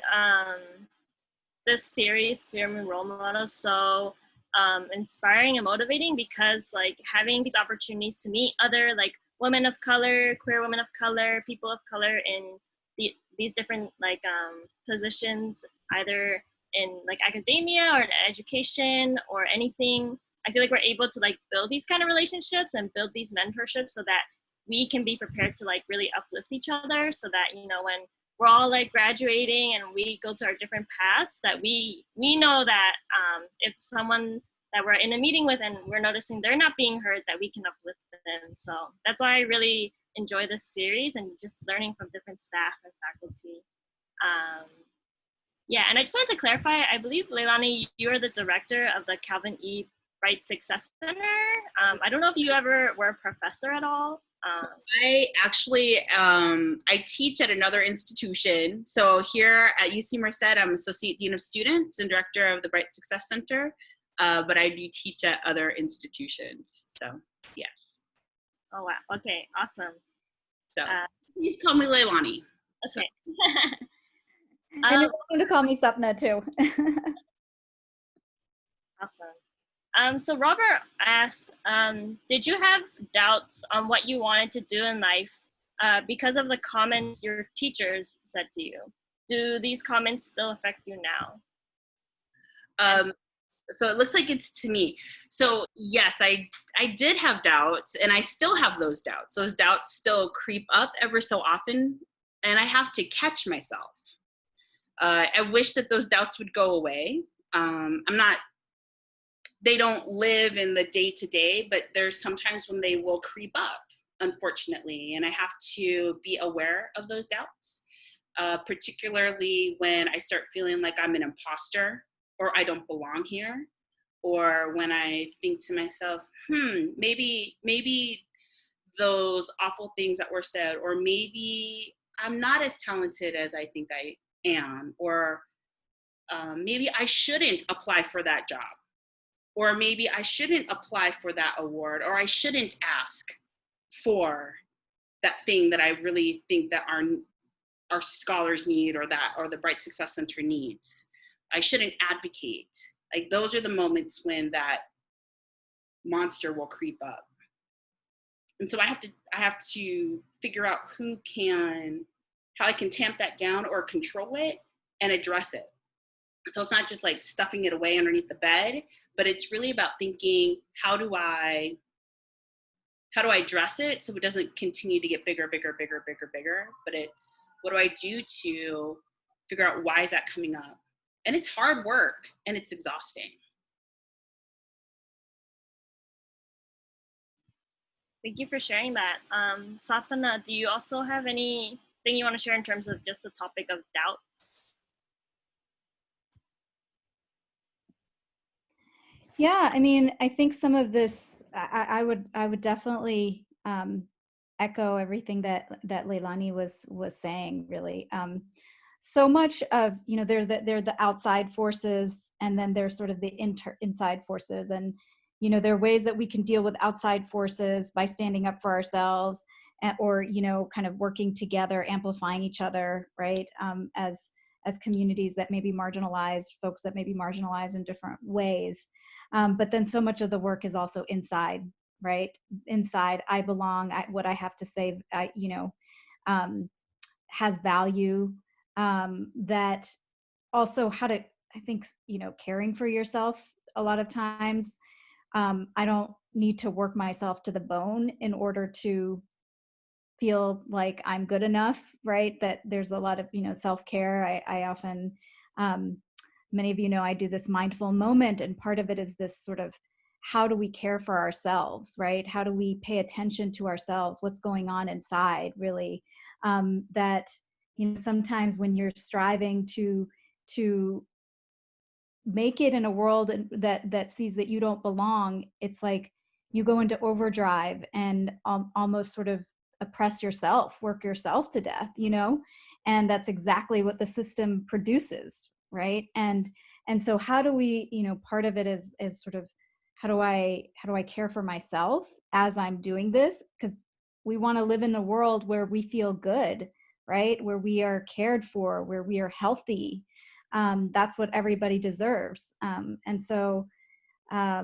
Speaker 4: this series, Firme Role Models, so inspiring and motivating, because like having these opportunities to meet other like women of color, queer women of color, people of color in these different like positions, either in like academia or in education or anything. I feel like we're able to like build these kind of relationships and build these mentorships so that we can be prepared to like really uplift each other, so that, you know, when we're all like graduating and we go to our different paths, that we know that if someone that we're in a meeting with and we're noticing they're not being heard, that we can uplift them. So that's why I really enjoy this series and just learning from different staff and faculty. Yeah, and I just wanted to clarify, I believe, Leilani, you are the director of the Calvin E. Bright Success Center. I don't know if you ever were a professor at all.
Speaker 3: I actually, I teach at another institution. So here at UC Merced, I'm Associate Dean of Students and Director of the Bright Success Center, but I do teach at other institutions, so yes.
Speaker 4: Oh, wow, okay, awesome.
Speaker 3: So please call me Leilani.
Speaker 4: Okay.
Speaker 1: And you're welcome to call me Sapna too.
Speaker 4: Awesome. So Robert asked, did you have doubts on what you wanted to do in life because of the comments your teachers said to you? Do these comments still affect you now?
Speaker 3: So it looks like it's to me. So yes, I did have doubts, and I still have those doubts. Those doubts still creep up ever so often, and I have to catch myself. I wish that those doubts would go away. They don't live in the day-to-day, but there's sometimes when they will creep up, unfortunately, and I have to be aware of those doubts, particularly when I start feeling like I'm an imposter or I don't belong here, or when I think to myself, maybe those awful things that were said, or maybe I'm not as talented as I think I am, or maybe I shouldn't apply for that job, or maybe I shouldn't apply for that award, or I shouldn't ask for that thing that I really think that our scholars need, or the Bright Success Center needs. I shouldn't advocate. Like, those are the moments when that monster will creep up. And so I have to figure out how I can tamp that down or control it and address it. So it's not just like stuffing it away underneath the bed, but it's really about thinking, how do I address it so it doesn't continue to get bigger, but it's, what do I do to figure out why is that coming up? And it's hard work and it's exhausting.
Speaker 4: Thank you for sharing that. Sapana, do you also have anything you want to share in terms of just the topic of doubts?
Speaker 1: Yeah, I mean, I think some of this, I would definitely echo everything that Leilani was saying, really. so much of, you know, they're the outside forces, and then there's sort of the inside forces. And, you know, there are ways that we can deal with outside forces by standing up for ourselves, or, you know, kind of working together, amplifying each other, right? As communities that may be marginalized, folks that may be marginalized in different ways. But then so much of the work is also inside, right? Inside, I belong. What I have to say, you know, has value. That also how to, I think, you know, caring for yourself a lot of times. I don't need to work myself to the bone in order to feel like I'm good enough, right? That there's a lot of, you know, self-care. I often, um, many of you know, I do this mindful moment, and part of it is this sort of, how do we care for ourselves, right? How do we pay attention to ourselves? What's going on inside, really? That, you know, sometimes when you're striving to make it in a world that sees that you don't belong, it's like you go into overdrive and almost sort of oppress yourself, work yourself to death, you know. And that's exactly what the system produces, right? And so how do we, you know, part of it is sort of, how do I care for myself as I'm doing this? Because we want to live in a world where we feel good, right? Where we are cared for, where we are healthy. That's what everybody deserves. And so I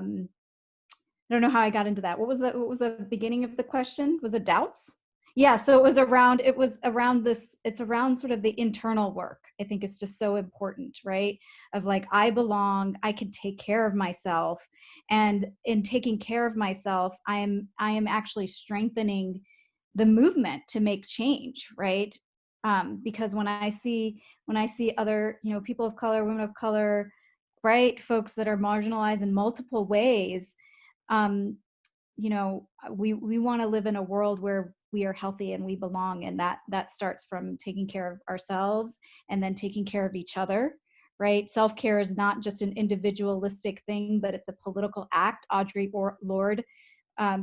Speaker 1: don't know how I got into that. What was the beginning of the question? Was it doubts? Yeah, so it was around this, it's around sort of the internal work. I think it's just so important, right? Of like, I belong, I can take care of myself. And in taking care of myself, I am actually strengthening the movement to make change, right? Because when I see other, you know, people of color, women of color, right, folks that are marginalized in multiple ways, um, you know, we want to live in a world where we are healthy and we belong, and that starts from taking care of ourselves and then taking care of each other, right? Self-care is not just an individualistic thing, but it's a political act. Audre Lorde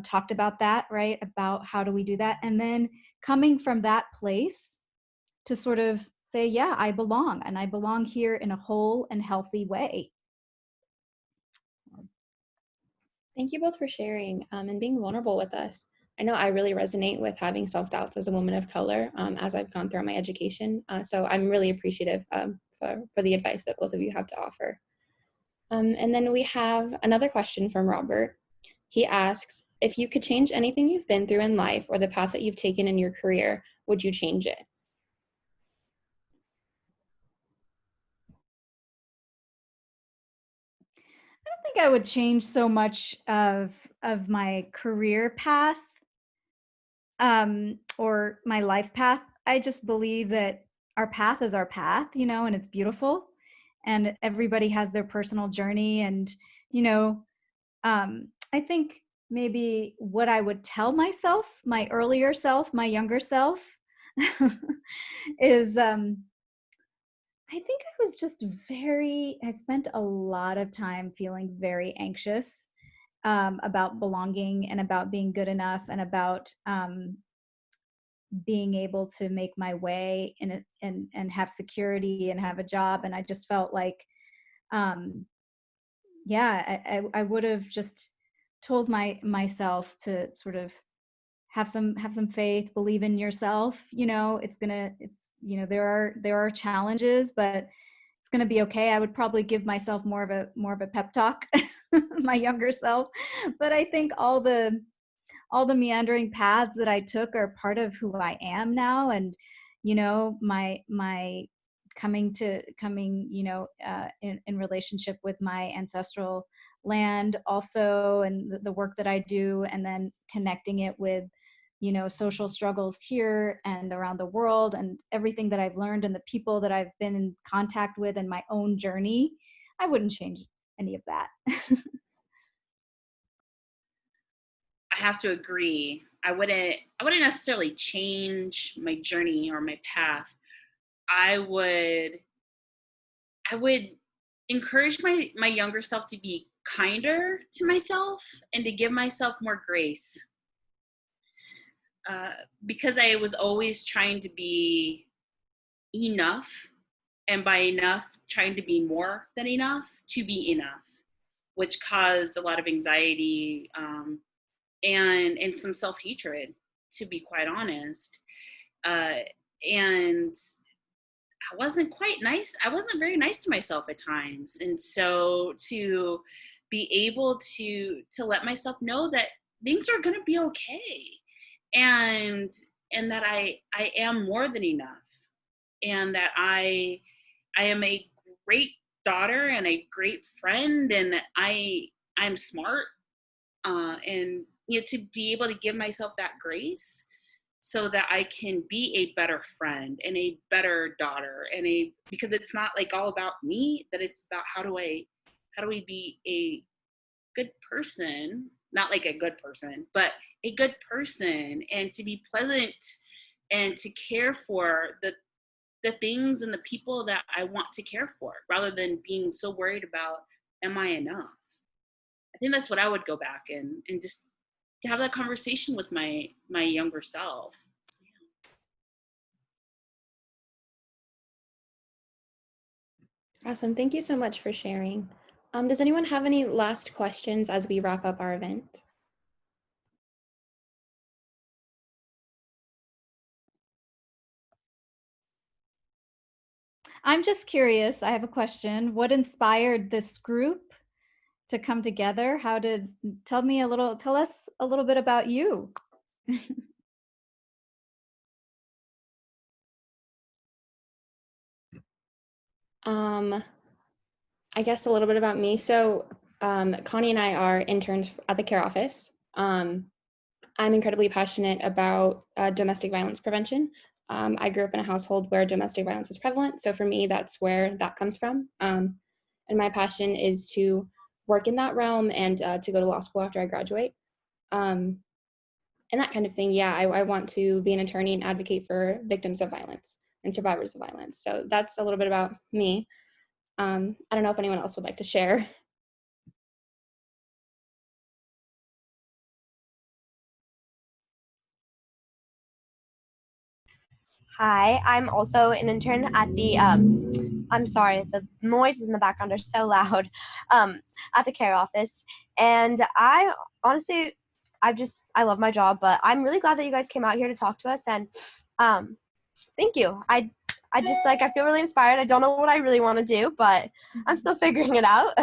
Speaker 1: talked about that, right? About how do we do that, and then coming from that place to sort of say, yeah, I belong, and I belong here in a whole and healthy way.
Speaker 2: Thank you both for sharing and being vulnerable with us. I know I really resonate with having self-doubts as a woman of color as I've gone through my education. So I'm really appreciative for the advice that both of you have to offer. And then we have another question from Robert. He asks, if you could change anything you've been through in life or the path that you've taken in your career, would you change it?
Speaker 1: I don't think I would change so much of my career path, or my life path. I just believe that our path is our path, you know, and it's beautiful, and everybody has their personal journey. And, you know, I think maybe what I would tell myself, my earlier self, my younger self, is I think I was just I spent a lot of time feeling very anxious about belonging and about being good enough and about being able to make my way in and have security and have a job. And I just felt like, yeah, I would have just told myself to sort of have some faith, believe in yourself. You know, you know, there are challenges, but it's gonna be okay. I would probably give myself more of a pep talk, my younger self. But I think all the meandering paths that I took are part of who I am now. And, you know, my coming, you know, in relationship with my ancestral land also, and the work that I do, and then connecting it with, you know, social struggles here and around the world, and everything that I've learned and the people that I've been in contact with in my own journey, I wouldn't change any of that.
Speaker 3: I have to agree. I wouldn't necessarily change my journey or my path. I would encourage my younger self to be kinder to myself and to give myself more grace. Because I was always trying to be enough and by enough, trying to be more than enough to be enough, which caused a lot of anxiety and some self-hatred, to be quite honest. And I wasn't quite nice. I wasn't very nice to myself at times. And so to be able to let myself know that things are going to be okay, and that I am more than enough, and that I am a great daughter and a great friend, and I'm smart, and to be able to give myself that grace so that I can be a better friend and a better daughter, because it's not like all about me, that it's about how do we be a good person, not like a good person, but a good person, and to be pleasant and to care for the things and the people that I want to care for, rather than being so worried about, am I enough? I think that's what I would go back and just to have that conversation with my younger self. So,
Speaker 2: Yeah. Awesome. Thank you so much for sharing. Does anyone have any last questions as we wrap up our event?
Speaker 1: I'm just curious. I have a question. What inspired this group to come together? Tell us a little bit about you.
Speaker 2: I guess a little bit about me. So Connie and I are interns at the care office. I'm incredibly passionate about domestic violence prevention. I grew up in a household where domestic violence was prevalent. So for me, that's where that comes from. And my passion is to work in that realm and to go to law school after I graduate. And that kind of thing. Yeah, I want to be an attorney and advocate for victims of violence and survivors of violence. So that's a little bit about me. I don't know if anyone else would like to share.
Speaker 5: Hi, I'm also an intern at the I'm sorry, the noises in the background are so loud. At the care office, and I honestly, I love my job, but I'm really glad that you guys came out here to talk to us, and thank you. I just like I feel really inspired. I don't know what I really want to do, but I'm still figuring it out.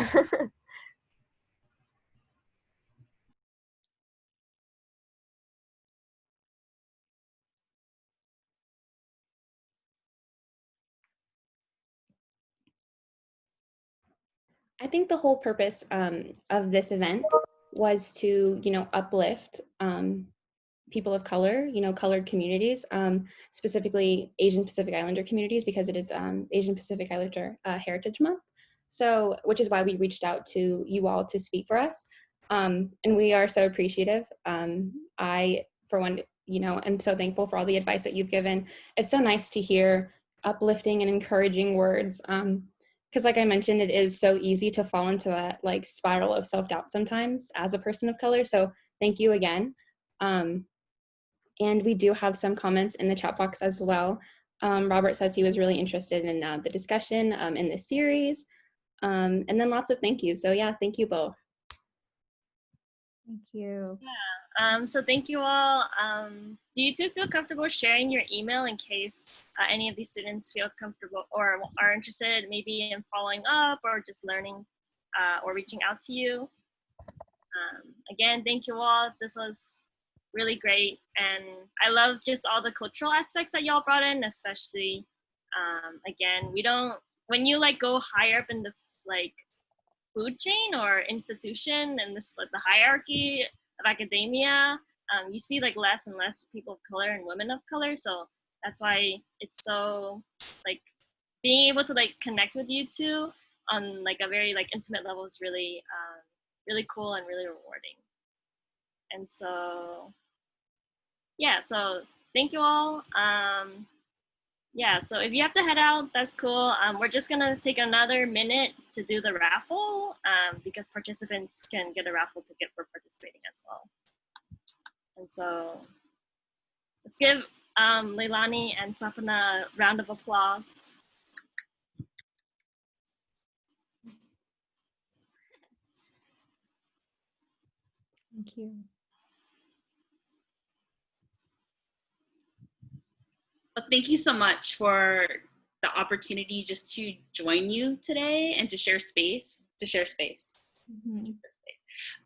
Speaker 2: I think the whole purpose of this event was to, uplift people of color, colored communities, specifically Asian Pacific Islander communities, because it is Asian Pacific Islander Heritage Month. So, which is why we reached out to you all to speak for us. And we are so appreciative. I, for one, am so thankful for all the advice that you've given. It's so nice to hear uplifting and encouraging words. Because like I mentioned, it is so easy to fall into that like spiral of self-doubt sometimes as a person of color. So thank you again. And we do have some comments in the chat box as well. Robert says he was really interested in the discussion in this series. And then lots of thank you. So yeah, thank you both.
Speaker 1: Thank you.
Speaker 4: Yeah. So thank you all. Do you two feel comfortable sharing your email in case any of these students feel comfortable or are interested maybe in following up or just learning or reaching out to you? Again, thank you all. This was really great. And I love just all the cultural aspects that y'all brought in, especially, again, when you like go higher up in the like food chain or institution and this like the hierarchy of academia, you see like less and less people of color and women of color. So that's why it's so like being able to like connect with you two on like a very like intimate level is really really cool and really rewarding. And so yeah, so thank you all. Yeah, so if you have to head out, that's cool. We're just gonna take another minute to do the raffle because participants can get a raffle ticket for participating as well. And so let's give Leilani and Sapana a round of applause.
Speaker 1: Thank you.
Speaker 3: Well, thank you so much for the opportunity just to join you today and to share space,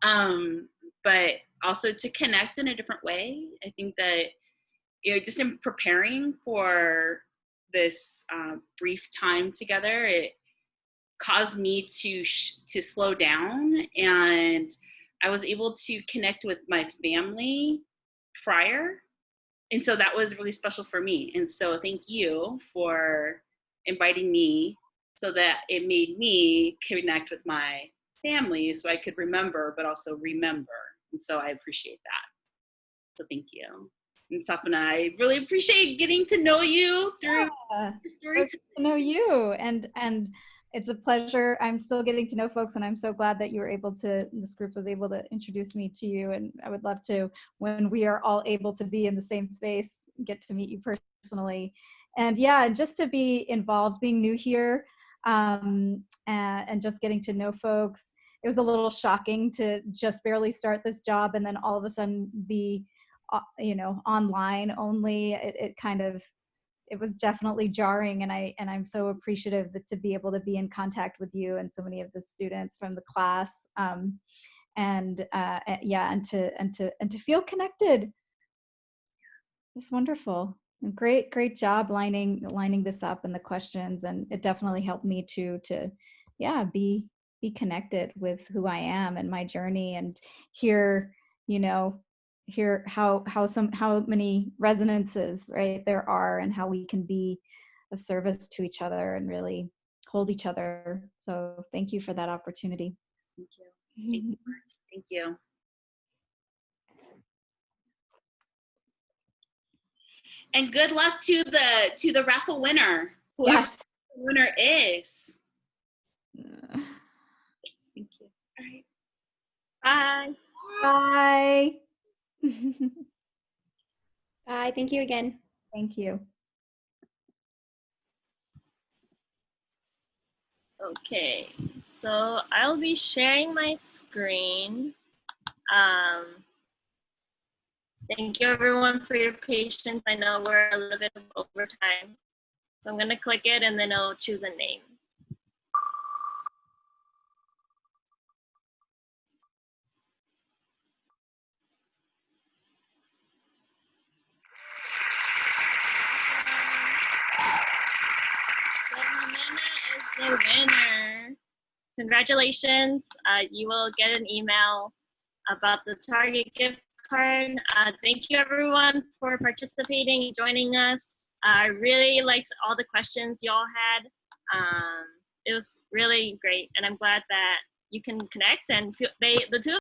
Speaker 1: Mm-hmm.
Speaker 3: but also to connect in a different way. I think that, just in preparing for this brief time together, it caused me to slow down, and I was able to connect with my family prior. And so that was really special for me. And so thank you for inviting me, so that it made me connect with my family so I could remember, but also remember. And so I appreciate that. So thank you. And Sapna, I really appreciate getting to know you through your story.
Speaker 1: To know you, and it's a pleasure. I'm still getting to know folks, and I'm so glad that you were able to, this group was able to introduce me to you. And I would love to, when we are all able to be in the same space, get to meet you personally. And yeah, just to be involved, being new here, and just getting to know folks. It was a little shocking to just barely start this job and then all of a sudden be, online only. It kind of, it was definitely jarring, and I'm so appreciative that to be able to be in contact with you and so many of the students from the class, and to feel connected. It's wonderful. Great job lining this up and the questions, and it definitely helped me to be connected with who I am and my journey, and hear how many resonances, right, there are, and how we can be of service to each other and really hold each other. So thank you for that opportunity.
Speaker 3: Thank you. Thank you. Thank you. And good luck to the raffle winner.
Speaker 1: Yes.
Speaker 3: The winner is. Yes, thank you. All right.
Speaker 4: Bye.
Speaker 1: Bye.
Speaker 2: Bye. Thank you again.
Speaker 1: Thank you.
Speaker 4: Okay, so I'll be sharing my screen. Thank you everyone for your patience. I know we're a little bit over time. So I'm gonna click it and then I'll choose a name. So Jimena is the winner. Congratulations. You will get an email about the Target gift card. Thank you everyone for participating and joining us. I really liked all the questions y'all had. It was really great, and I'm glad that you can connect, and the two